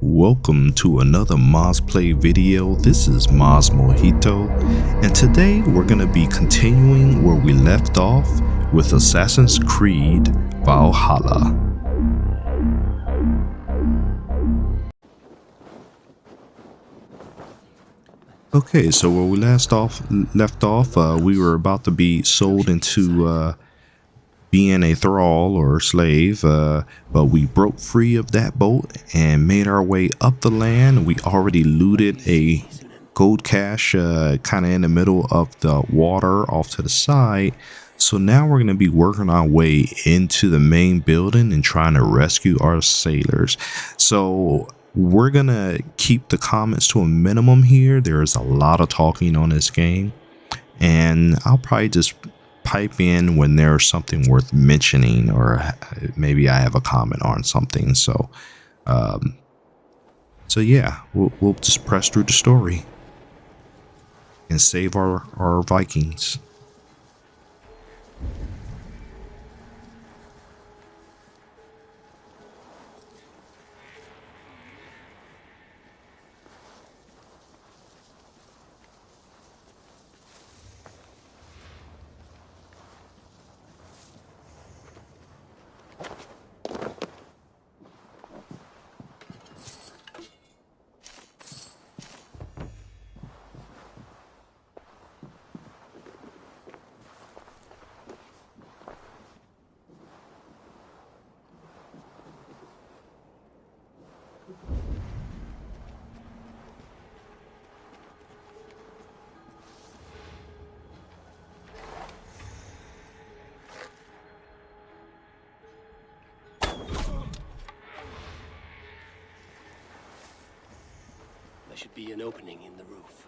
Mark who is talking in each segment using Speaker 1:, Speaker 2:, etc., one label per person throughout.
Speaker 1: Welcome to another Maz Play video. This is MazMojito, and today we're going to be continuing where we left off with Assassin's Creed Valhalla. Okay, so where we left off, we were about to be sold into being a thrall or slave, but we broke free of that boat and made our way up the land. We already looted a gold cache kind of in the middle of the water off to the side. So now we're going to be working our way into the main building and trying to rescue our sailors. So we're going to keep the comments to a minimum here. There's a lot of talking on this game, and I'll probably just pipe in when there's something worth mentioning, or maybe I have a comment on something. So yeah, we'll just press through the story and save our Vikings.
Speaker 2: There should be an opening in the roof.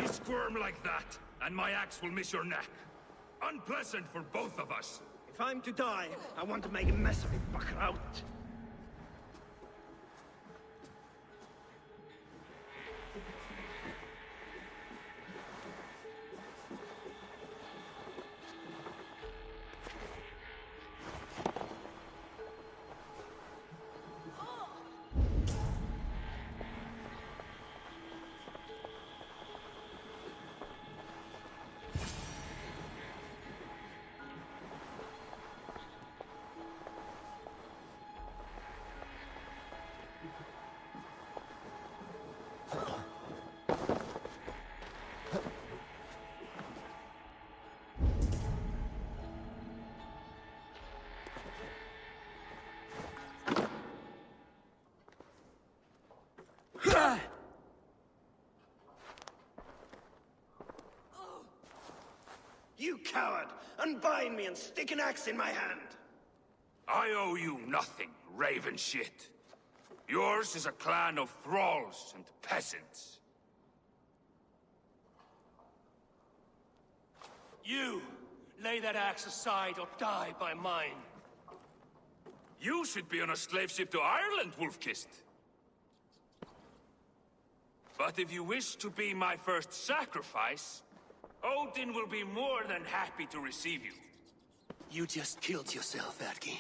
Speaker 3: Squirm like that, and my axe will miss your neck. Unpleasant for both of us.
Speaker 2: If I'm to die, I want to make a mess of it, Bakraut. You coward! Unbind me and stick an axe in my hand!
Speaker 3: I owe you nothing, raven shit. Yours is a clan of thralls and peasants.
Speaker 2: You! Lay that axe aside or die by mine.
Speaker 3: You should be on a slave ship to Ireland, Wolf-Kissed. But if you wish to be my first sacrifice, Odin will be more than happy to receive you.
Speaker 2: You just killed yourself, Erki.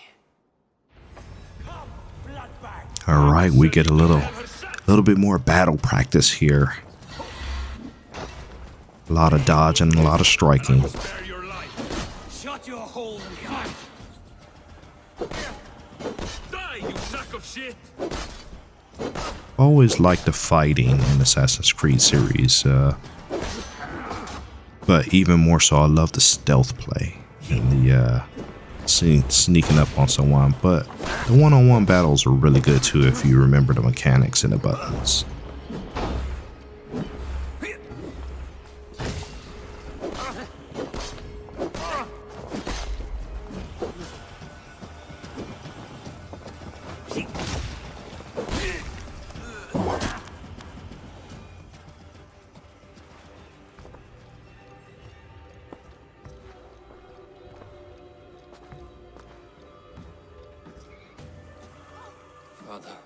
Speaker 1: All right, we get a little bit more battle practice here. A lot of dodging, a lot of striking.
Speaker 3: Spare your life.
Speaker 2: Shut your hole and fight.
Speaker 3: Die, you sack of shit!
Speaker 1: Always like the fighting in Assassin's Creed series, but even more so, I love the stealth play and the sneaking up on someone. But the one-on-one battles are really good too if you remember the mechanics and the buttons.
Speaker 2: Father,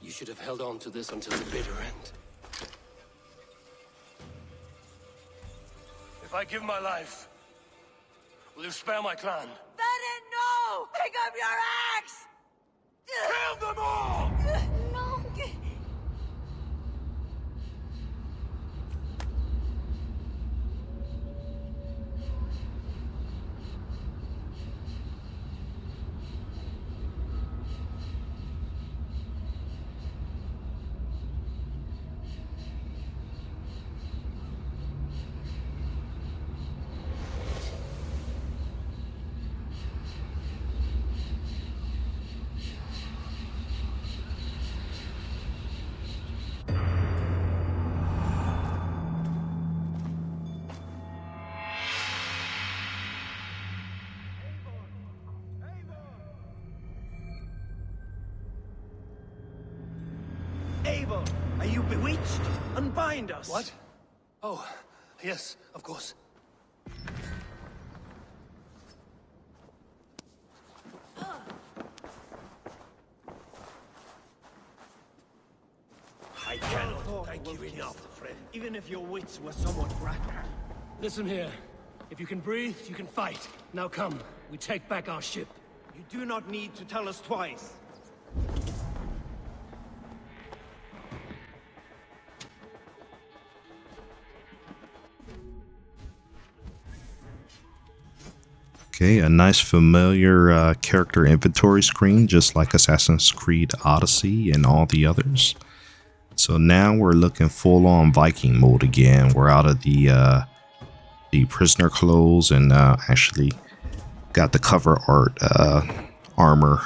Speaker 2: you should have held on to this until the bitter end. If I give my life, will you spare my clan?
Speaker 4: Bennett, no! Pick up your axe!
Speaker 2: Kill them all!
Speaker 4: No.
Speaker 2: Abel, are you bewitched? Unbind us.
Speaker 5: What? Oh, yes, of course.
Speaker 2: I cannot thank you enough, friend. Even if your wits were somewhat rattled.
Speaker 5: Listen here. If you can breathe, you can fight. Now come, we take back our ship.
Speaker 2: You do not need to tell us twice.
Speaker 1: Okay, a nice familiar character inventory screen, just like Assassin's Creed Odyssey and all the others. So now we're looking full on Viking mode again. We're out of the prisoner clothes and actually got the cover art armor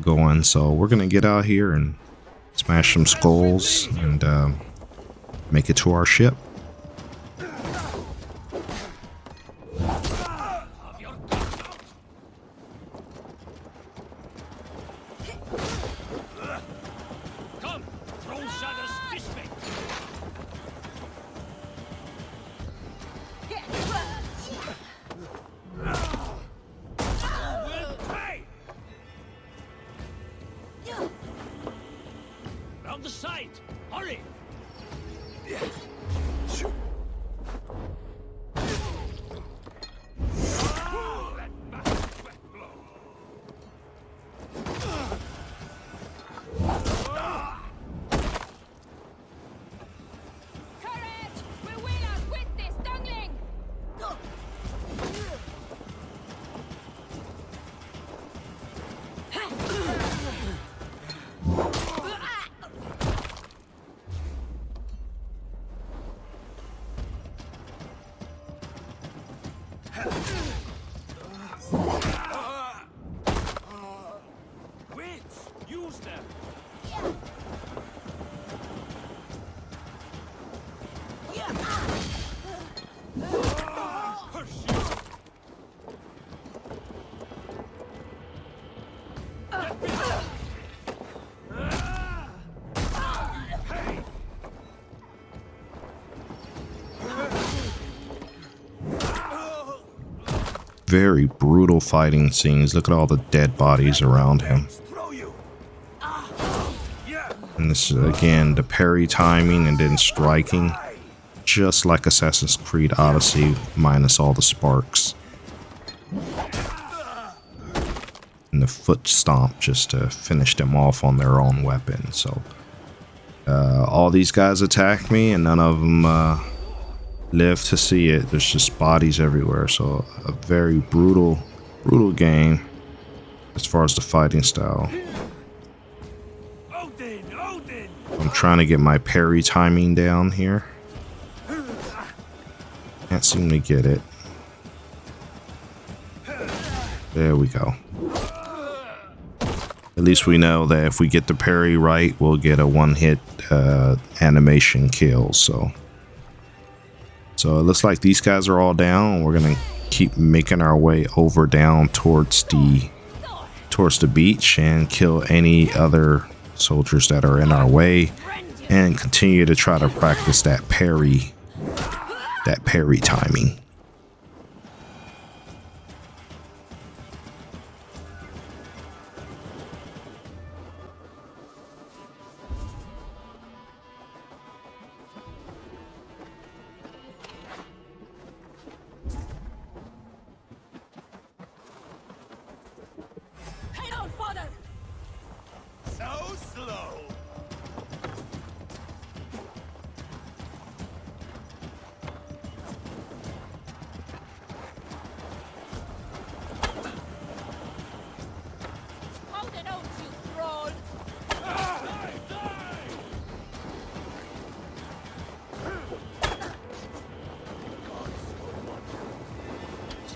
Speaker 1: going. So we're gonna get out here and smash some skulls and make it to our ship.
Speaker 5: Come, throw shadows this way. Round the side, hurry!
Speaker 4: Courage! We will outwit this dungling!
Speaker 3: Wits! Use them!
Speaker 1: Very brutal fighting scenes. Look at all the dead bodies around him.
Speaker 2: Throw you.
Speaker 1: And And this is again the parry timing and then striking, just like Assassin's Creed Odyssey, minus all the sparks. And the foot stomp just to finish them off on their own weapon. So all these guys attack me and none of them live to see it. There's just bodies everywhere. So a very brutal game as far as the fighting style. I'm trying to get my parry timing down here. Can't seem to get it. There we go. At least we know that if we get the parry right, we'll get a one-hit animation kill. So it looks like these guys are all down. We're gonna keep making our way over down towards the beach and kill any other soldiers that are in our way, and continue to try to practice that parry timing.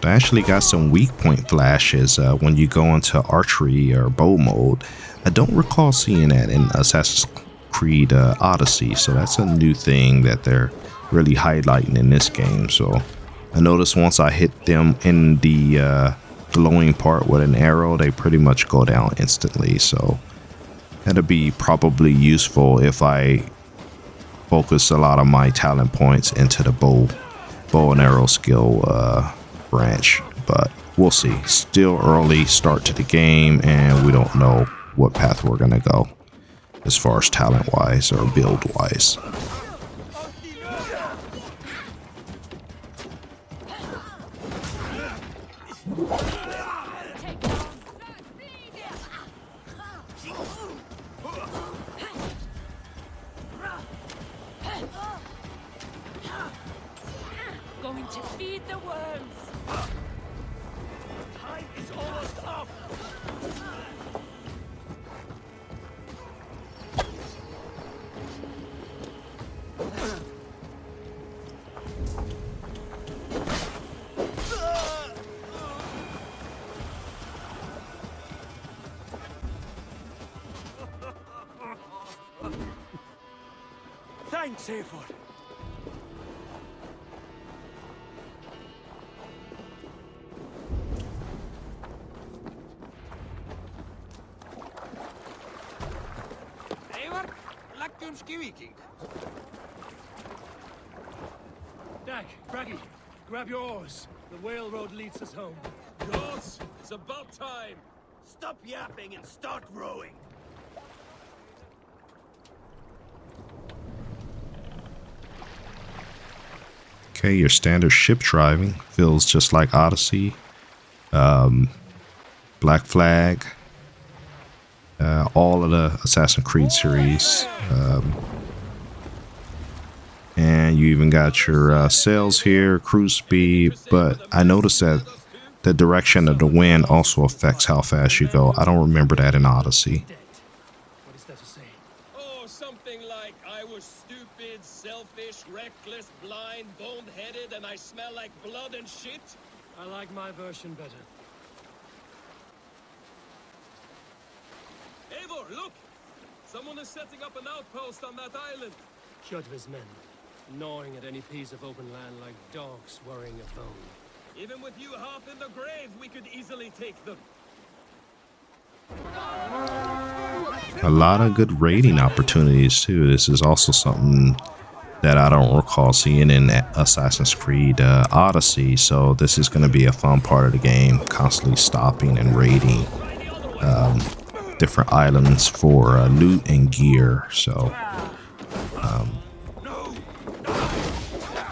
Speaker 1: I actually got some weak point flashes when you go into archery or bow mode. I don't recall seeing that in Assassin's Creed Odyssey, so that's a new thing that they're really highlighting in this game. So I noticed once I hit them in the glowing part with an arrow, they pretty much go down instantly. So that'll be probably useful if I focus a lot of my talent points into the bow and arrow skill branch, but we'll see. Still early start to the game, and we don't know what path we're gonna go as far as talent wise or build wise.
Speaker 4: Going to feed the worms.
Speaker 5: Time is almost up. Thanks, Eivor.
Speaker 3: Viking.
Speaker 5: Dak, Braggy, grab your oars. The whale road leads us home.
Speaker 3: Gods, it's about time.
Speaker 5: Stop yapping and start rowing.
Speaker 1: Okay, your standard ship driving feels just like Odyssey. Black Flag. All of the Assassin's Creed series. And you even got your sails here, cruise speed, but I noticed that the direction of the wind also affects how fast you go. I don't remember that in Odyssey.
Speaker 5: What is that to say?
Speaker 3: Oh, something like, I was stupid, selfish, reckless, blind, bone-headed, and I smell like blood and shit.
Speaker 5: I like my version better.
Speaker 3: Eivor, look! Someone is setting up an outpost on that island.
Speaker 5: Kjotve's men, gnawing at any piece of open land like dogs worrying a bone.
Speaker 3: Even with you half in the grave, we could easily take them.
Speaker 1: A lot of good raiding opportunities too. This is also something that I don't recall seeing in Assassin's Creed Odyssey, so this is going to be a fun part of the game, constantly stopping and raiding different islands for loot and gear. So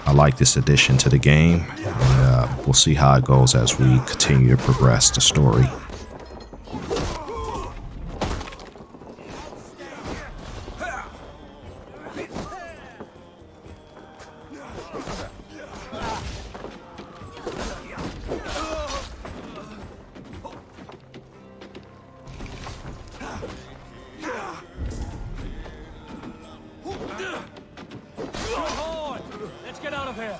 Speaker 1: I like this addition to the game. And, we'll see how it goes as we continue to progress the story.
Speaker 5: Let's get out of here.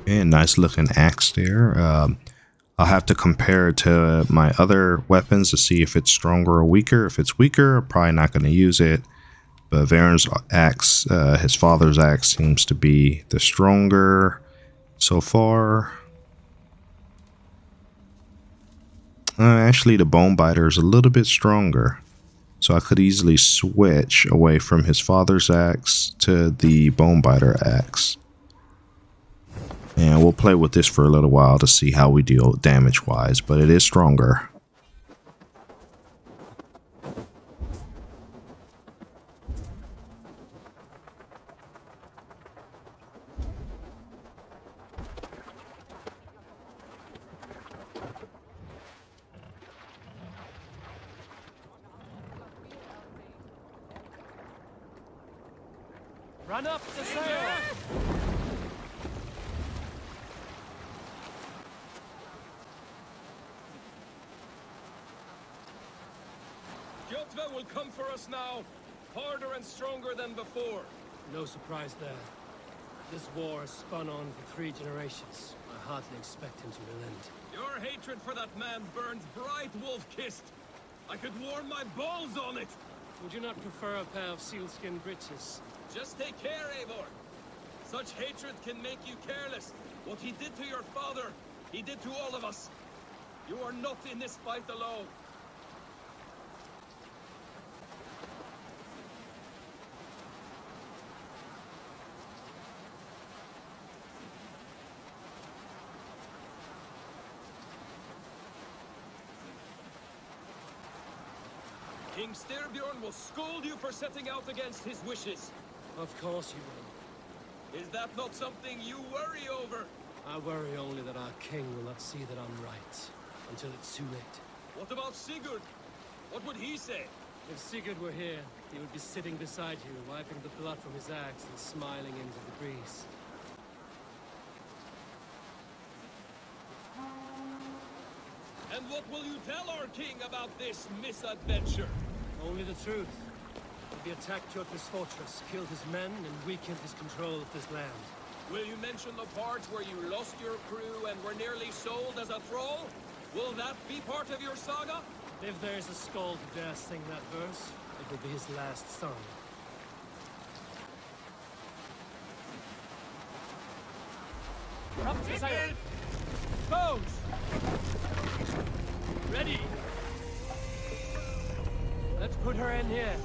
Speaker 1: And nice looking axe there. I'll have to compare it to my other weapons to see if it's stronger or weaker. If it's weaker, I'm probably not going to use it. But Varen's axe, his father's axe, seems to be the stronger so far. Actually, the bone biter is a little bit stronger. So I could easily switch away from his father's axe to the bone biter axe. And we'll play with this for a little while to see how we deal damage-wise, but it is stronger.
Speaker 5: Run up the sail!
Speaker 6: Jotva will come for us now, harder and stronger than before.
Speaker 5: No surprise there. This war has spun on for 3 generations. I hardly expect him to relent.
Speaker 6: Your hatred for that man burns bright, wolf-kissed. I could warm my balls on it.
Speaker 5: Would you not prefer a pair of sealskin breeches?
Speaker 6: Just take care, Eivor. Such hatred can make you careless. What he did to your father, he did to all of us. You are not in this fight alone. King Styrbjorn will scold you for setting out against his wishes.
Speaker 5: Of course you will.
Speaker 6: Is that not something you worry over?
Speaker 5: I worry only that our king will not see that I'm right, until it's too late.
Speaker 6: What about Sigurd? What would he say?
Speaker 5: If Sigurd were here, he would be sitting beside you, wiping the blood from his axe and smiling into the breeze.
Speaker 6: And what will you tell our king about this misadventure?
Speaker 5: Only the truth. We attacked Jotva's fortress, killed his men, and weakened his control of this land.
Speaker 6: Will you mention the parts where you lost your crew and were nearly sold as a thrall? Will that be part of your saga?
Speaker 5: If there's a skald who dares sing that verse, it will be his last song. Up to sail! Bows! Ready! Let's put her in here.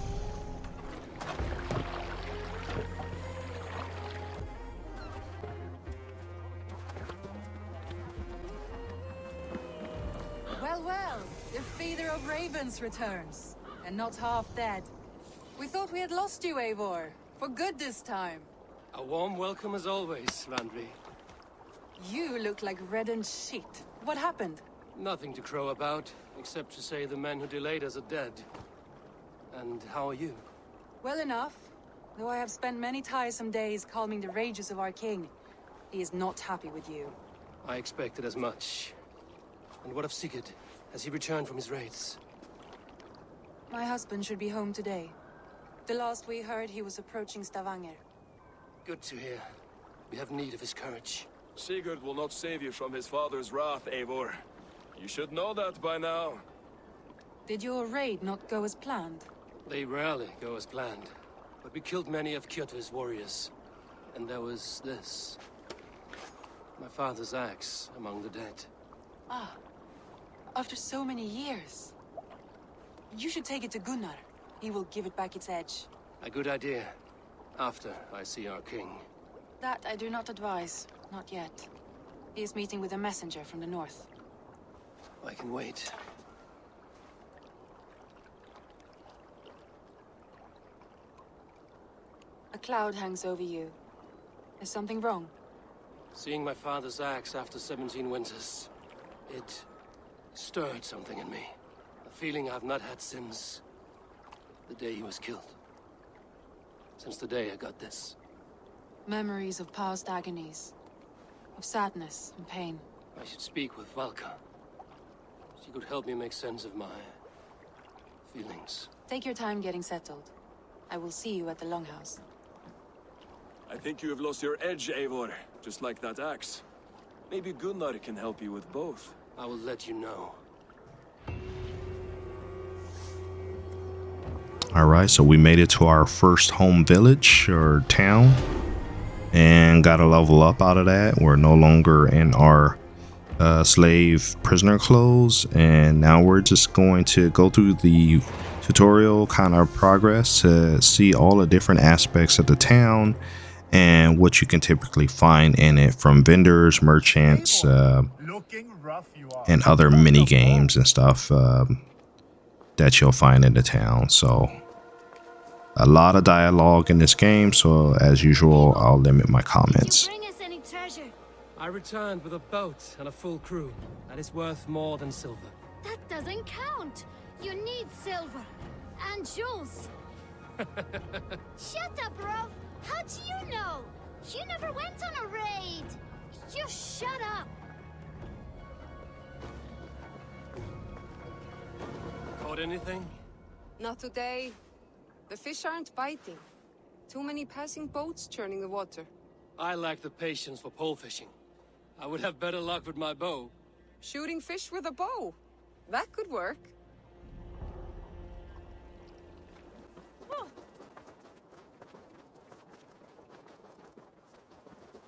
Speaker 7: Well, well, the feeder of ravens returns, and not half dead. We thought we had lost you, Eivor. For good this time.
Speaker 5: A warm welcome as always, Landry.
Speaker 7: You look like reddened shit. What happened?
Speaker 5: Nothing to crow about, except to say the men who delayed us are dead. And how are you?
Speaker 7: Well enough. Though I have spent many tiresome days calming the rages of our king. He is not happy with you.
Speaker 5: I expected as much. And what of Sigurd? Has he returned from his raids?
Speaker 7: My husband should be home today. The last we heard, he was approaching Stavanger.
Speaker 5: Good to hear. We have need of his courage.
Speaker 6: Sigurd will not save you from his father's wrath, Eivor. You should know that by now.
Speaker 7: Did your raid not go as planned?
Speaker 5: They rarely go as planned. But we killed many of Kjotve's warriors. And there was this. My father's axe among the dead.
Speaker 7: Ah. After so many years. You should take it to Gunnar. He will give it back its edge.
Speaker 5: A good idea. After I see our king.
Speaker 7: That I do not advise. Not yet. He is meeting with a messenger from the north.
Speaker 5: I can wait.
Speaker 7: A cloud hangs over you. Is something wrong?
Speaker 5: Seeing my father's axe after 17 winters, it stirred something in me. A feeling I've not had since the day he was killed. Since the day I got this.
Speaker 7: Memories of past agonies. Of sadness and pain.
Speaker 5: I should speak with Valka. She could help me make sense of my feelings.
Speaker 7: Take your time getting settled. I will see you at the Longhouse.
Speaker 6: I think you have lost your edge, Eivor. Just like that axe. Maybe Gunnar can help you with both.
Speaker 5: I will let you know.
Speaker 1: Alright, so we made it to our first home village or town and got a level up out of that. We're no longer in our slave prisoner clothes, and now we're just going to go through the tutorial kind of progress to see all the different aspects of the town and what you can typically find in it from vendors, merchants, and other mini games and stuff that you'll find in the town. So a lot of dialogue in this game, so as usual I'll limit my comments.
Speaker 4: Did you bring us any treasure?
Speaker 5: I returned with a boat and a full crew. That is worth more than silver.
Speaker 4: That doesn't count. You need silver. And jewels. Shut up, bro. How do you know? You never went on a raid. Just shut up.
Speaker 5: Caught anything?
Speaker 8: Not today. The fish aren't biting. Too many passing boats churning the water.
Speaker 5: I lack the patience for pole fishing. I would have better luck with my bow.
Speaker 8: Shooting fish with a bow. That could work.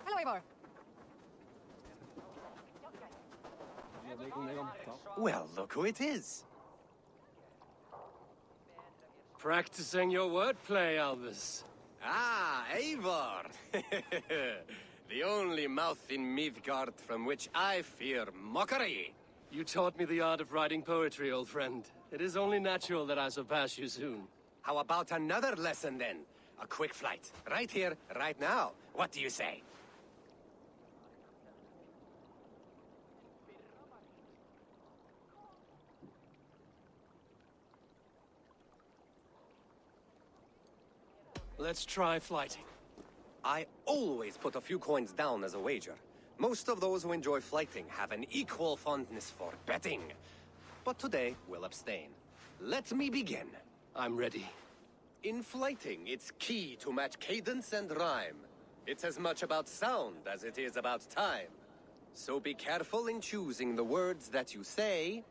Speaker 8: Hello, Eivor.
Speaker 2: Well, look who it is.
Speaker 5: Practicing your wordplay, Albus.
Speaker 2: Ah, Eivor. The only mouth in Midgard from which I fear mockery.
Speaker 5: You taught me the art of writing poetry, old friend. It is only natural that I surpass you soon.
Speaker 2: How about another lesson then? A quick flight. Right here, right now. What do you say?
Speaker 5: Let's try flighting.
Speaker 2: I always put a few coins down as a wager. Most of those who enjoy flighting have an equal fondness for betting. But today, we'll abstain. Let me begin.
Speaker 5: I'm ready.
Speaker 2: In flighting, it's key to match cadence and rhyme. It's as much about sound as it is about time. So be careful in choosing the words that you say.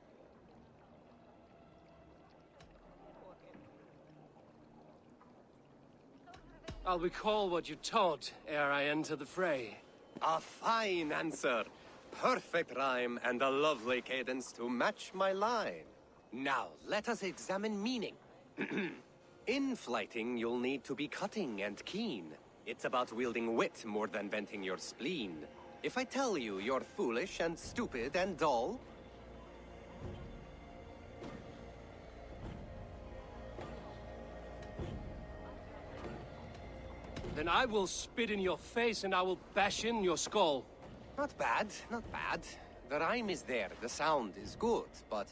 Speaker 5: I'll recall what you taught ere I enter the fray.
Speaker 2: A fine answer. Perfect rhyme and a lovely cadence to match my line. Now, let us examine meaning. In flighting, you'll need to be cutting and keen. It's about wielding wit more than venting your spleen. If I tell you you're foolish and stupid and dull,
Speaker 5: Then I will spit in your face and I will bash in your skull.
Speaker 2: Not bad, not bad. The rhyme is there, the sound is good, but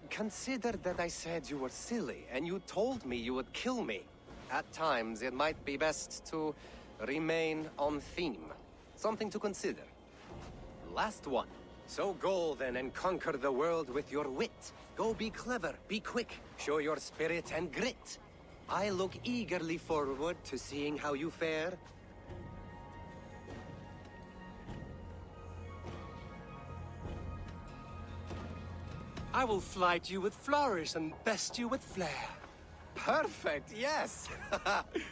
Speaker 2: consider that I said you were silly and you told me you would kill me. At times, it might be best to remain on theme. Something to consider. Last one. So go then and conquer the world with your wit. Go be clever, be quick, show your spirit and grit. I look eagerly forward to seeing how you fare.
Speaker 5: I will flight you with flourish and best you with flair.
Speaker 2: Perfect, yes!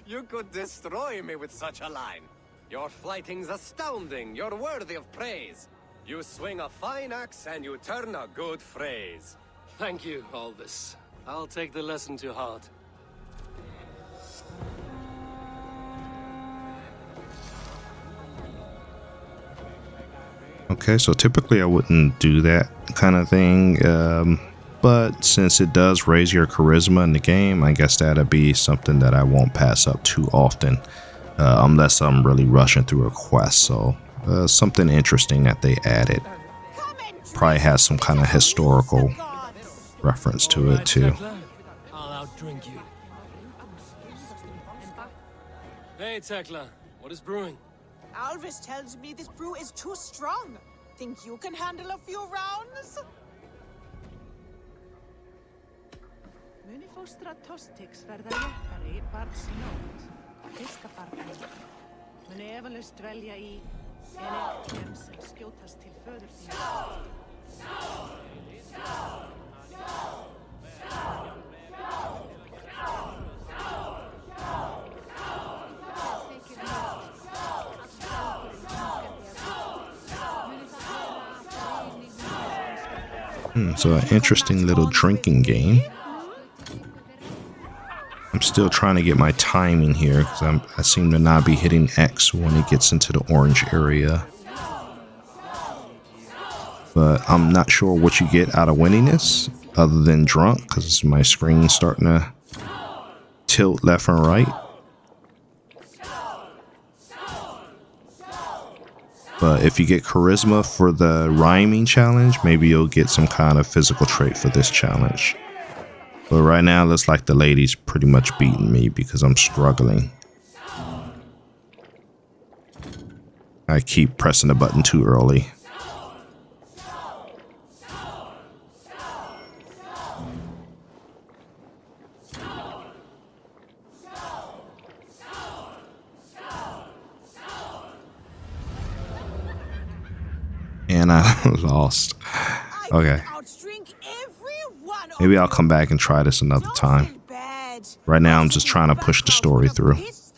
Speaker 2: You could destroy me with such a line. Your flighting's astounding, you're worthy of praise. You swing a fine axe and you turn a good phrase.
Speaker 5: Thank you, Aldous. I'll take the lesson to heart.
Speaker 1: Okay, so typically I wouldn't do that kind of thing, but since it does raise your charisma in the game, I guess that'll be something that I won't pass up too often, unless I'm really rushing through a quest. So something interesting that they added. Probably has some kind of historical reference to it too.
Speaker 5: I'll outdrink you. Hey, Tekla, what is brewing?
Speaker 9: Alvis tells me this brew is too strong. Think you can handle a few rounds? Muni fóstra Tostiks verða léttari barnsnót. Fyrsta barnið. Muni efalaust dvelja í þeim sem skjótast til föður þíns.
Speaker 1: So an interesting little drinking game. I'm still trying to get my timing here because I seem to not be hitting X when it gets into the orange area. But I'm not sure what you get out of winning this other than drunk because my screen's starting to tilt left and right. But if you get charisma for the rhyming challenge, maybe you'll get some kind of physical trait for this challenge. But right now, it looks like the lady's pretty much beating me because I'm struggling. I keep pressing the button too early. And I lost. Okay. Maybe I'll come back and try this another time. Right now, I'm just trying to push the story through.
Speaker 9: Is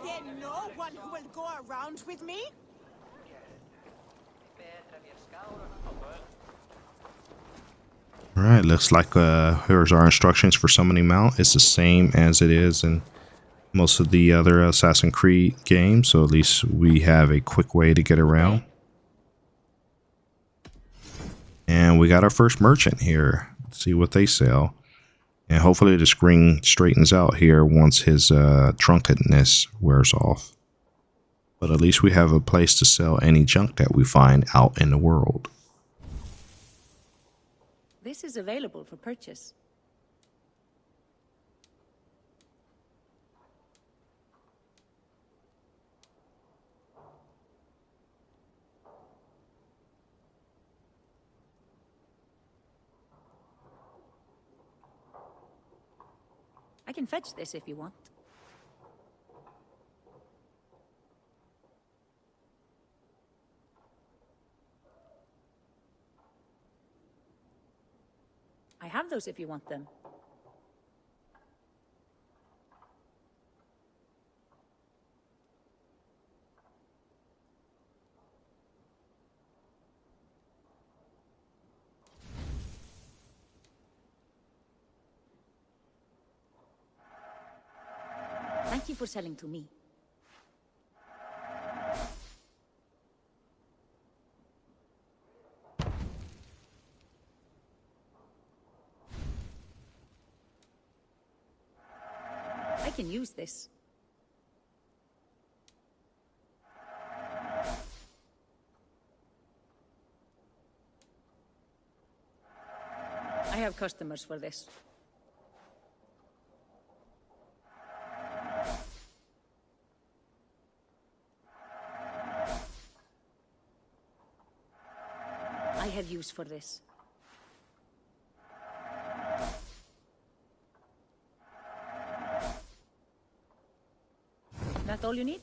Speaker 9: there no one who will go around with me?
Speaker 1: Alright, looks like here's our instructions for summoning mount. It's the same as it is in most of the other Assassin's Creed games, so at least we have a quick way to get around. And we got our first merchant here. Let's see what they sell. And hopefully the screen straightens out here once his drunkenness wears off. But at least we have a place to sell any junk that we find out in the world.
Speaker 10: This is available for purchase. I can fetch this if you want. I have those if you want them. Thank you for selling to me. I can use this. I have customers for this. I have use for this. That all you need?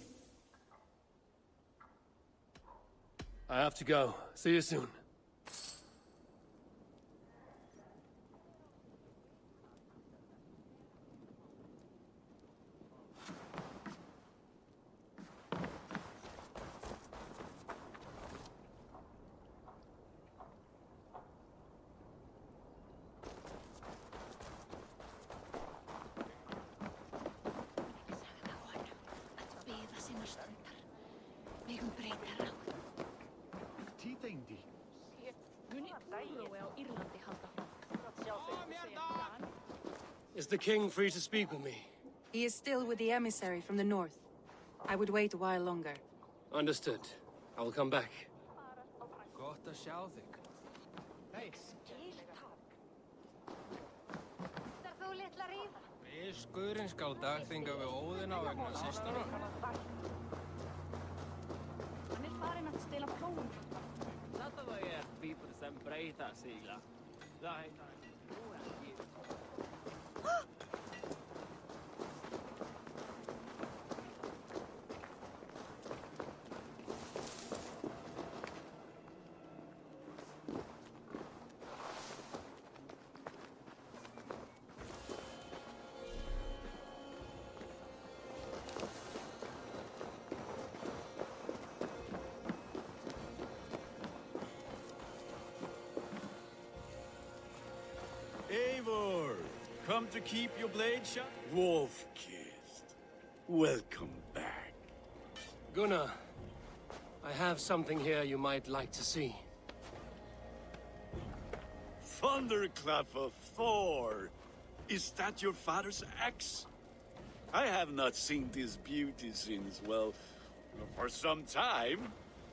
Speaker 5: I have to go. See you soon. Is the king free to speak with me?
Speaker 7: He is still with the emissary from the north. I would wait a while longer.
Speaker 5: Understood. I will come back.
Speaker 6: Gott að sjá þig. Hey.
Speaker 4: Þar þú litla rífa.
Speaker 6: Við skurinn skal dagþinga við óðina vegna systara.
Speaker 10: Hann farinn að stela plónum.
Speaker 11: Þetta er pípur sem breyta sigla.
Speaker 12: Eivor, come to keep your blade sharp? Wolf-kissed, welcome back.
Speaker 5: Gunnar, I have something here you might like to see.
Speaker 12: Thunderclap of Thor! Is that your father's axe? I have not seen this beauty since, well, for some time.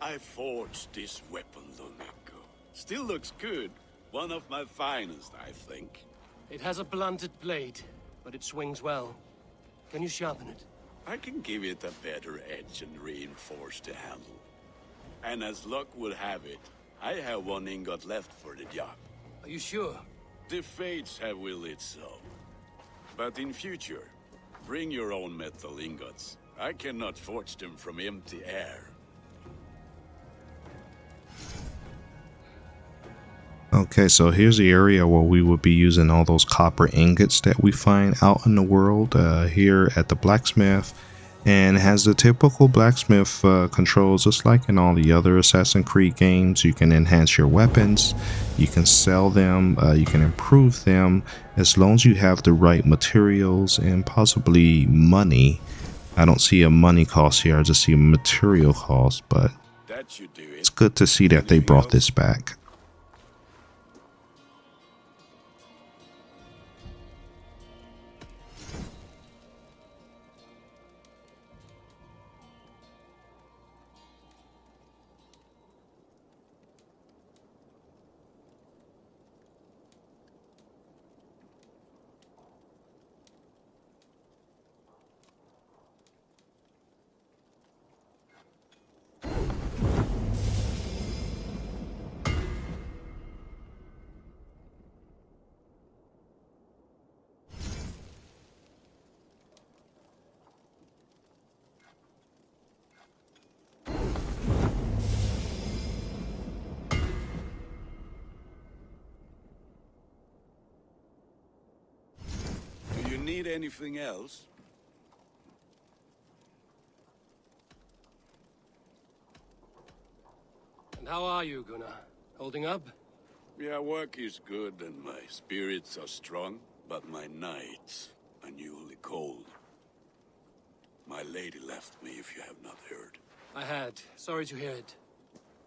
Speaker 12: I forged this weapon long ago. Still looks good. One of my finest, I think.
Speaker 5: It has a blunted blade, but it swings well. Can you sharpen it?
Speaker 12: I can give it a better edge and reinforce the handle. And as luck would have it, I have one ingot left for the job.
Speaker 5: Are you sure?
Speaker 12: The fates have willed it so. But in future, bring your own metal ingots. I cannot forge them from empty air.
Speaker 1: Okay, so here's the area where we would be using all those copper ingots that we find out in the world here at the blacksmith. And it has the typical blacksmith controls, just like in all the other Assassin's Creed games. You can enhance your weapons, you can sell them, you can improve them, as long as you have the right materials and possibly money. I don't see a money cost here, I just see a material cost, but
Speaker 12: That should do it.
Speaker 1: it's good to see that they brought this back.
Speaker 12: Do you need anything else?
Speaker 5: And how are you, Gunnar? Holding up?
Speaker 12: Yeah, work is good and my spirits are strong, but my nights are newly cold. My lady left me, if you have not heard.
Speaker 5: I had. Sorry to hear it.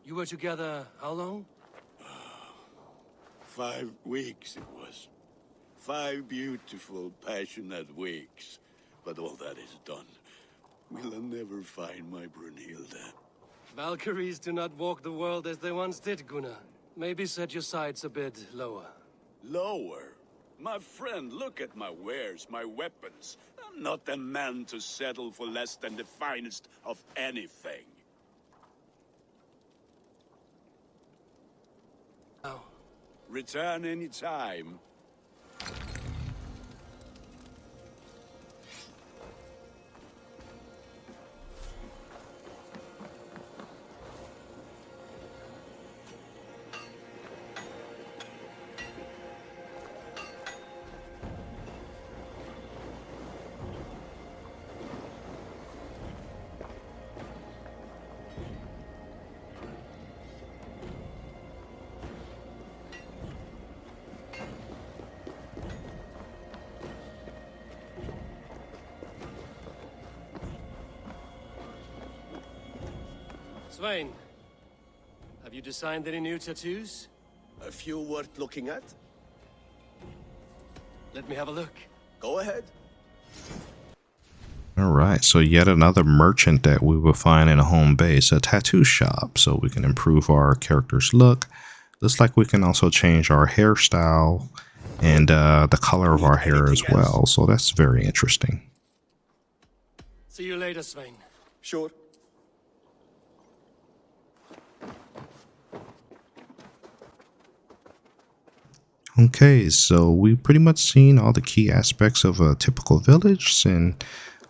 Speaker 5: You were together how long?
Speaker 12: 5 weeks it was. 5 beautiful, passionate weeks. But all that is done. Will I never find my Brunhilde?
Speaker 5: Valkyries do not walk the world as they once did, Gunnar. Maybe set your sights a bit lower.
Speaker 12: Lower? My friend, look at my wares, my weapons. I'm not a man to settle for less than the finest of anything.
Speaker 5: Now.
Speaker 12: Return any time.
Speaker 5: Svein, have you designed any new tattoos?
Speaker 2: A few worth looking at?
Speaker 5: Let me have a look.
Speaker 2: Go ahead.
Speaker 1: Alright, so yet another merchant that we will find in a home base, a tattoo shop, so we can improve our character's look. Looks like we can also change our hairstyle and the color of our hair as well, so that's very interesting.
Speaker 5: See you later, Svein.
Speaker 2: Sure.
Speaker 1: Okay, so we've pretty much seen all the key aspects of a typical village, and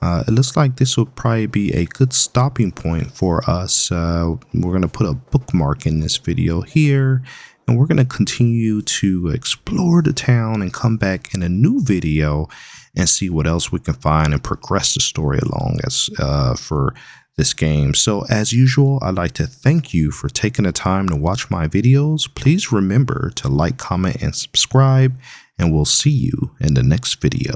Speaker 1: it looks like this will probably be a good stopping point for us. We're going to put a bookmark in this video here, and we're going to continue to explore the town and come back in a new video and see what else we can find and progress the story along as for this game. So as usual, I'd like to thank you for taking the time to watch my videos. Please remember to like, comment, and subscribe, and we'll see you in the next video.